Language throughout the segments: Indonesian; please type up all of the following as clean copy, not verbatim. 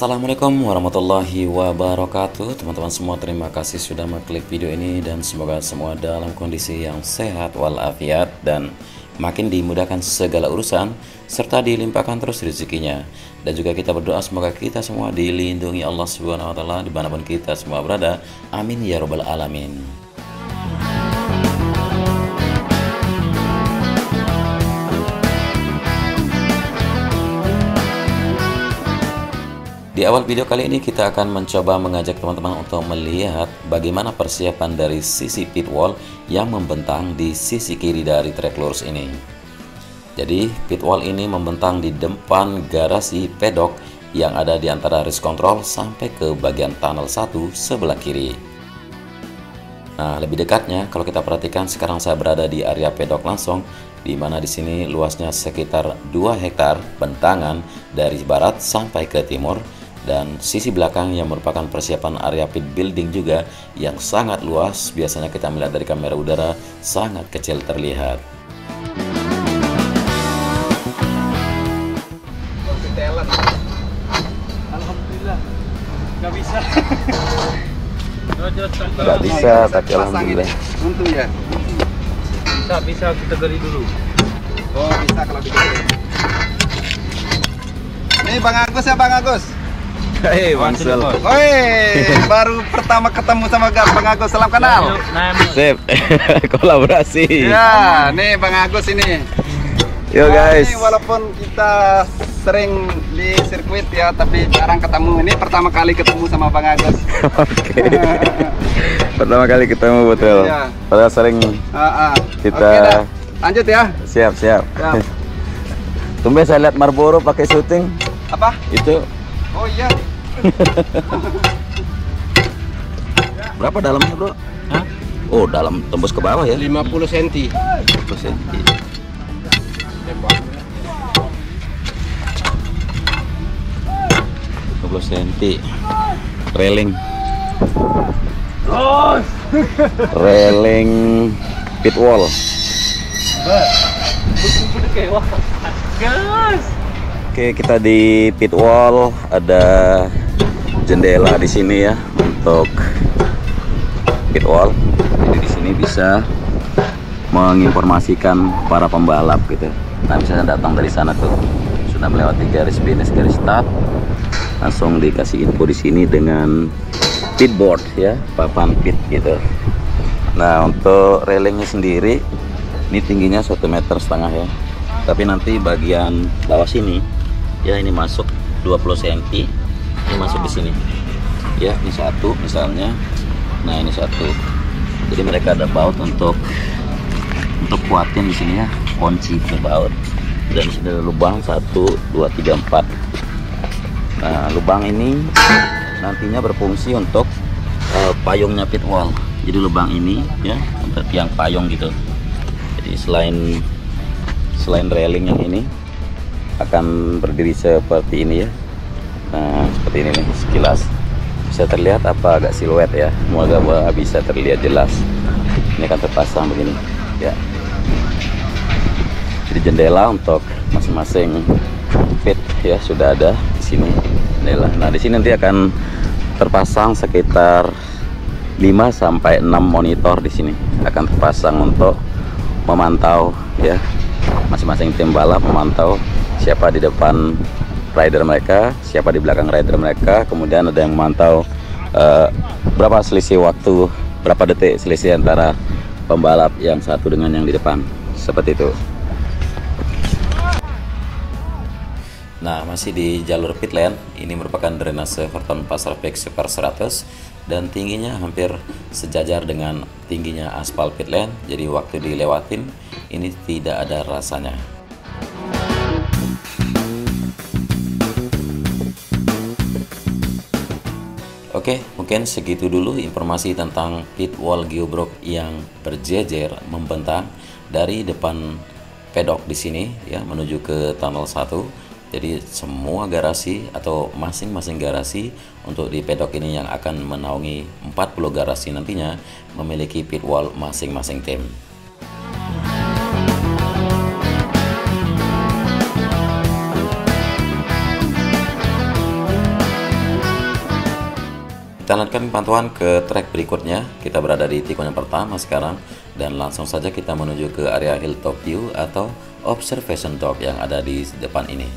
Assalamualaikum warahmatullahi wabarakatuh. Teman-teman semua, terima kasih sudah mengklik video ini dan semoga semua dalam kondisi yang sehat walafiat dan makin dimudahkan segala urusan serta dilimpahkan terus rezekinya. Dan juga kita berdoa semoga kita semua dilindungi Allah Subhanahu wa taala dimanapun kita semua berada. Amin ya robbal alamin. Di awal video kali ini kita akan mencoba mengajak teman-teman untuk melihat bagaimana persiapan dari sisi pit wall yang membentang di sisi kiri dari track lurus ini. Jadi pit wall ini membentang di depan garasi pedok yang ada di antara race control sampai ke bagian tunnel 1 sebelah kiri. Nah, lebih dekatnya kalau kita perhatikan sekarang saya berada di area pedok langsung, di mana di sini luasnya sekitar 2 hektar bentangan dari barat sampai ke timur. Dan sisi belakang yang merupakan persiapan area pit building juga yang sangat luas, biasanya kita melihat dari kamera udara sangat kecil terlihat. Alhamdulillah, nggak bisa. Nggak bisa, tapi alhamdulillah. Untung ya. Bisa kita gali dulu. Oh bisa kalau digali. Nih Bang Agus ya Bang Agus. Hei Bang Sul. Woi, baru pertama ketemu sama Bang Agus, salam kenal. Sip, kolaborasi. Ya, nih Bang Agus ini. Yo guys. Ini walaupun kita sering di sirkuit ya, tapi jarang ketemu. Ini pertama kali ketemu sama Bang Agus. Oke. Pertama kali ketemu betul. Iya. Padahal sering kita. Oke, dah. Lanjut ya. Siap. Siap. Tumben saya lihat Marlboro pakai syuting. Apa? Itu. Oh iya. Berapa dalamnya bro? Hah? Oh dalam tembus ke bawah ya? 50 cm. 50 cm. 50 cm. Railing. Railing pit wall. Oke, kita di pit wall, ada jendela di sini ya untuk pit wall. Jadi di sini bisa menginformasikan para pembalap gitu. Nah, misalnya datang dari sana tuh sudah melewati garis finish, garis start, langsung dikasih info di sini dengan pit board ya, papan pit gitu. Nah, untuk railingnya sendiri ini tingginya 1,5 meter ya. Tapi nanti bagian bawah sini ya, ini masuk 20 cm, ini masuk di sini ya, ini satu misalnya, nah ini satu, jadi mereka ada baut untuk kuatin di sini ya, kunci ke baut. Dan di sini ada lubang 1, 2, 3, 4. Nah lubang ini nantinya berfungsi untuk payungnya pit wall. Jadi lubang ini ya untuk tiang payung gitu. Jadi selain railing yang ini akan berdiri seperti ini ya. Nah seperti ini nih, sekilas bisa terlihat apa agak siluet ya, semoga bisa terlihat jelas. Ini akan terpasang begini ya. Jadi jendela untuk masing-masing pit ya sudah ada di sini jendela. Nah di sini nanti akan terpasang sekitar 5 sampai 6 monitor di sini akan terpasang untuk memantau ya, masing-masing tim balap memantau siapa di depan rider mereka, siapa di belakang rider mereka. Kemudian ada yang memantau berapa selisih waktu, berapa detik selisih antara pembalap yang satu dengan yang di depan, seperti itu. Nah masih di jalur pit lane, ini merupakan drainase Horton Pasar Peak Super 100 dan tingginya hampir sejajar dengan tingginya aspal pit lane. Jadi waktu dilewatin ini tidak ada rasanya. Oke, mungkin segitu dulu informasi tentang pit wall geobrok yang berjejer membentang dari depan pedok di sini ya menuju ke tunnel 1. Jadi semua garasi atau masing-masing garasi untuk di pedok ini yang akan menaungi 40 garasi nantinya memiliki pit wall masing-masing tim. Kita lanjutkan pantauan ke trek berikutnya. Kita berada di tikungan yang pertama sekarang, dan langsung saja kita menuju ke area hilltop view atau observation dock yang ada di depan ini.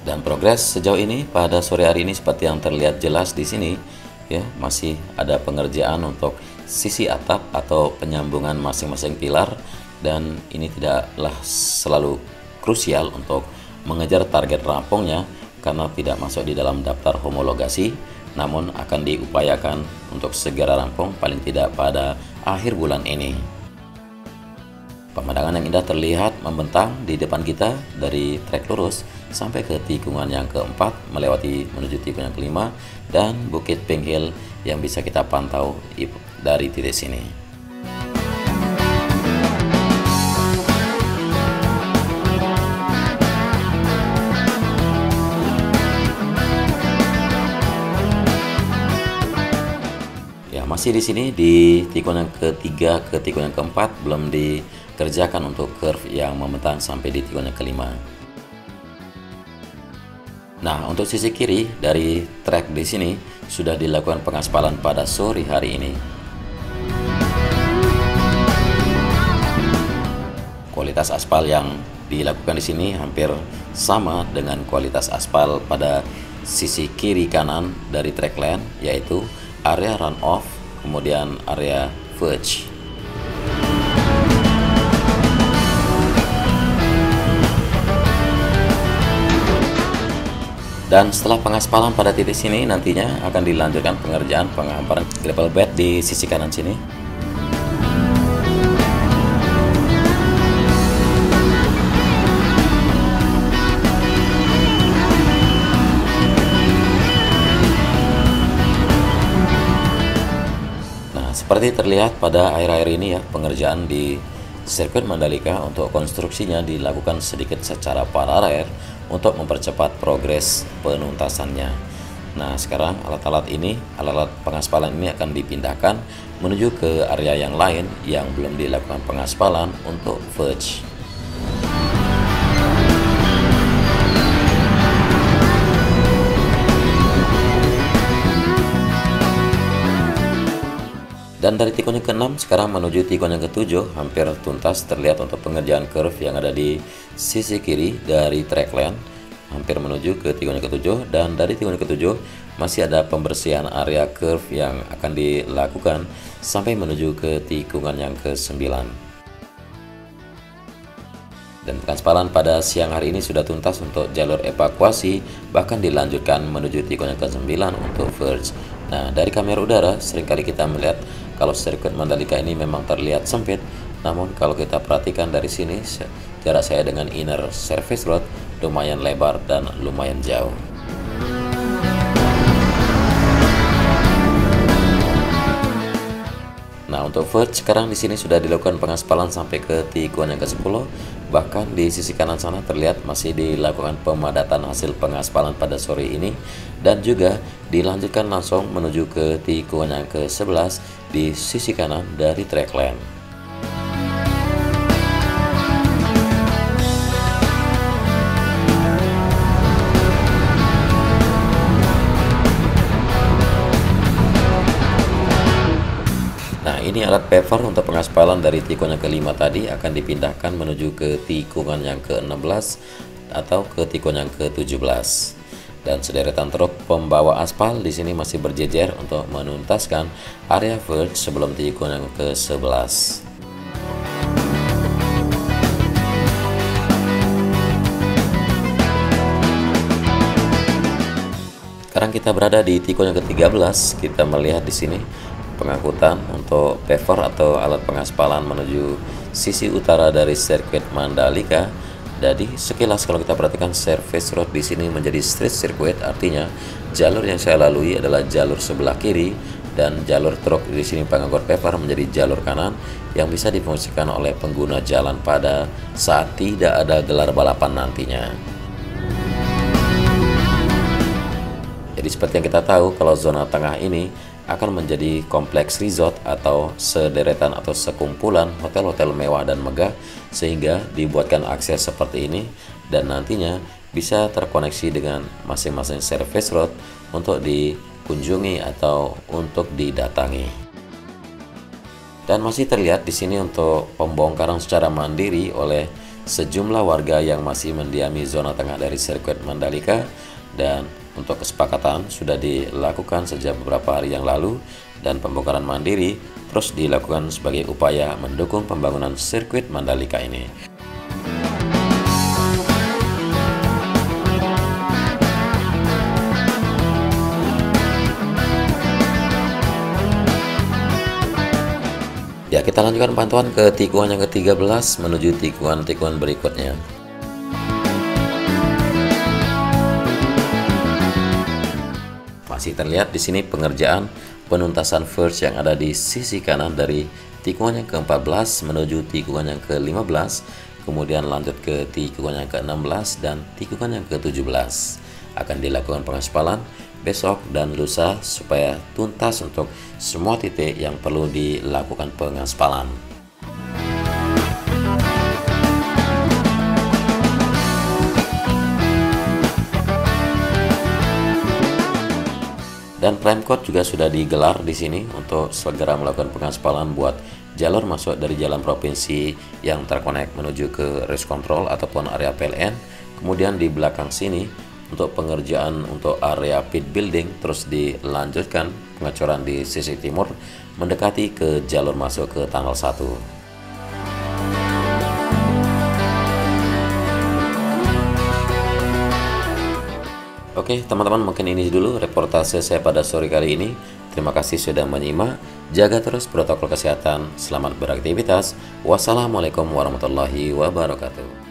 Dan progres sejauh ini pada sore hari ini seperti yang terlihat jelas di sini, ya, masih ada pengerjaan untuk sisi atap atau penyambungan masing-masing pilar, dan ini tidaklah selalu krusial untuk mengejar target rampungnya karena tidak masuk di dalam daftar homologasi, namun akan diupayakan untuk segera rampung paling tidak pada akhir bulan ini. Pemandangan yang indah terlihat membentang di depan kita dari trek lurus sampai ke tikungan yang keempat, melewati menuju tikungan yang kelima, dan Bukit Pink Hill yang bisa kita pantau dari titik sini. Ya, masih di sini di tikungan yang ketiga ke tikungan yang keempat belum dikerjakan untuk curve yang membentang sampai di tikungan yang kelima. Nah, untuk sisi kiri dari trek di sini sudah dilakukan pengaspalan pada sore hari ini. Kualitas aspal yang dilakukan di sini hampir sama dengan kualitas aspal pada sisi kiri kanan dari track lane, yaitu area runoff, kemudian area verge. Dan setelah pengaspalan pada titik sini, nantinya akan dilanjutkan pengerjaan penghamparan gravel bed di sisi kanan sini. Nah, seperti terlihat pada akhir-akhir ini ya, pengerjaan di sirkuit Mandalika untuk konstruksinya dilakukan sedikit secara paralel untuk mempercepat progres penuntasannya. Nah, sekarang alat-alat pengaspalan ini akan dipindahkan menuju ke area yang lain yang belum dilakukan pengaspalan untuk verge. Dan dari tikungan yang ke-6 sekarang menuju tikungan yang ke-7 hampir tuntas terlihat untuk pengerjaan curve yang ada di sisi kiri dari track lane, hampir menuju ke tikungan yang ke-7, dan dari tikungan yang ke-7 masih ada pembersihan area curve yang akan dilakukan sampai menuju ke tikungan yang ke-9. Dan pengaspalan pada siang hari ini sudah tuntas untuk jalur evakuasi, bahkan dilanjutkan menuju tikungan yang ke-9 untuk verge. Nah, dari kamera udara seringkali kita melihat kalau sirkuit Mandalika ini memang terlihat sempit, namun kalau kita perhatikan dari sini, jarak saya dengan inner service road lumayan lebar dan lumayan jauh. Nah, untuk verge sekarang di sini sudah dilakukan pengaspalan sampai ke tikungan yang ke-10. Bahkan di sisi kanan sana terlihat masih dilakukan pemadatan hasil pengaspalan pada sore ini, dan juga dilanjutkan langsung menuju ke tikungan yang ke-11 di sisi kanan dari track lane. Ini alat paver untuk pengaspalan dari tikungan yang ke-5 tadi akan dipindahkan menuju ke tikungan yang ke-16 atau ke tikungan yang ke-17. Dan sederetan truk pembawa aspal di sini masih berjejer untuk menuntaskan area verge sebelum tikungan yang ke-11. Sekarang kita berada di tikungan yang ke-13. Kita melihat di sini pengangkutan untuk paver atau alat pengaspalan menuju sisi utara dari sirkuit Mandalika. Jadi sekilas kalau kita perhatikan service road di sini menjadi street circuit, artinya jalur yang saya lalui adalah jalur sebelah kiri, dan jalur truk di sini pengangkut paver menjadi jalur kanan yang bisa difungsikan oleh pengguna jalan pada saat tidak ada gelar balapan nantinya. Jadi seperti yang kita tahu, kalau zona tengah ini akan menjadi kompleks resort atau sederetan atau sekumpulan hotel-hotel mewah dan megah, sehingga dibuatkan akses seperti ini dan nantinya bisa terkoneksi dengan masing-masing service road untuk dikunjungi atau untuk didatangi. Dan masih terlihat di sini untuk pembongkaran secara mandiri oleh sejumlah warga yang masih mendiami zona tengah dari sirkuit Mandalika, dan untuk kesepakatan sudah dilakukan sejak beberapa hari yang lalu, dan pembongkaran mandiri terus dilakukan sebagai upaya mendukung pembangunan sirkuit Mandalika ini. Ya, kita lanjutkan pantauan ke tikungan yang ke-13 menuju tikungan-tikungan berikutnya. Masih terlihat di sini pengerjaan penuntasan first yang ada di sisi kanan dari tikungan yang ke-14 menuju tikungan yang ke-15, kemudian lanjut ke tikungan yang ke-16 dan tikungan yang ke-17. Akan dilakukan pengaspalan besok dan lusa supaya tuntas untuk semua titik yang perlu dilakukan pengaspalan. Dan prime code juga sudah digelar di sini untuk segera melakukan pengaspalan buat jalur masuk dari jalan provinsi yang terkonek menuju ke race control ataupun area PLN. Kemudian di belakang sini untuk pengerjaan untuk area pit building terus dilanjutkan pengecoran di sisi timur mendekati ke jalur masuk ke Tunnel 1. Oke teman-teman, mungkin ini dulu reportase saya pada sore kali ini. Terima kasih sudah menyimak. Jaga terus protokol kesehatan. Selamat beraktivitas. Wassalamualaikum warahmatullahi wabarakatuh.